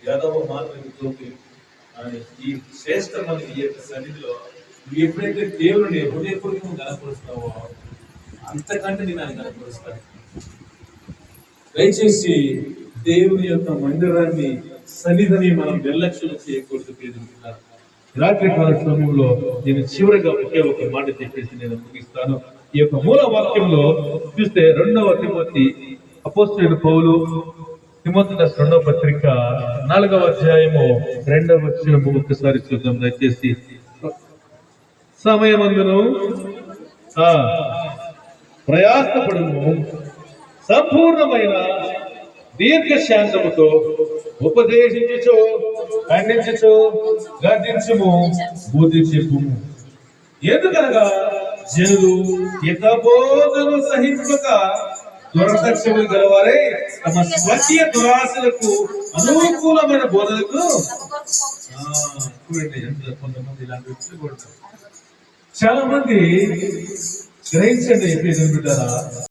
యాదవ మానవుని తోటి అని ఈ శ్రేష్టమైన ఈ యొక్క సన్నిధిలో ఎప్పుడైతే దేవుని హృదయపూర్వకంగా కనపరుస్తావో అంతకంటే నేను ఆయన కనపరుస్తాను. దయచేసి దేవుని యొక్క మందిరాన్ని సన్నిధిని మనం నిర్లక్ష్యం చేయకూడదు. రాత్రి కాల సమయంలో నేను చివరిగా ఒకే ఒక మాట చెప్పేసి నేను ముగిస్తాను. ఈ యొక్క మూల వాక్యంలో చూస్తే 2వ తిమోతి అపోస్తలుడైన పౌలు తిమోతి రాసిన 2వ పత్రిక 4వ అధ్యాయము 2వ వచనము ఒక్కసారి చూద్దాం దయచేసి. సమయమందును ప్రయాసపడుము, సంపూర్ణమైన దీర్ఘశాంతముతో ఉపదేశించుచు ఖండించుచు గద్దించుము, బుద్ధి చెప్పుము. ఎందుకనగా జనులు హితబోధను సహింపక దురదక్షములు గలవారే తమ స్వకీయ దురాశలకు అనుకూలమైన బోధనకు కొంతమంది ఇలాంటి వ్యక్తులు కూడా చాలా మంది గ్రహించండి. ఎప్పుడు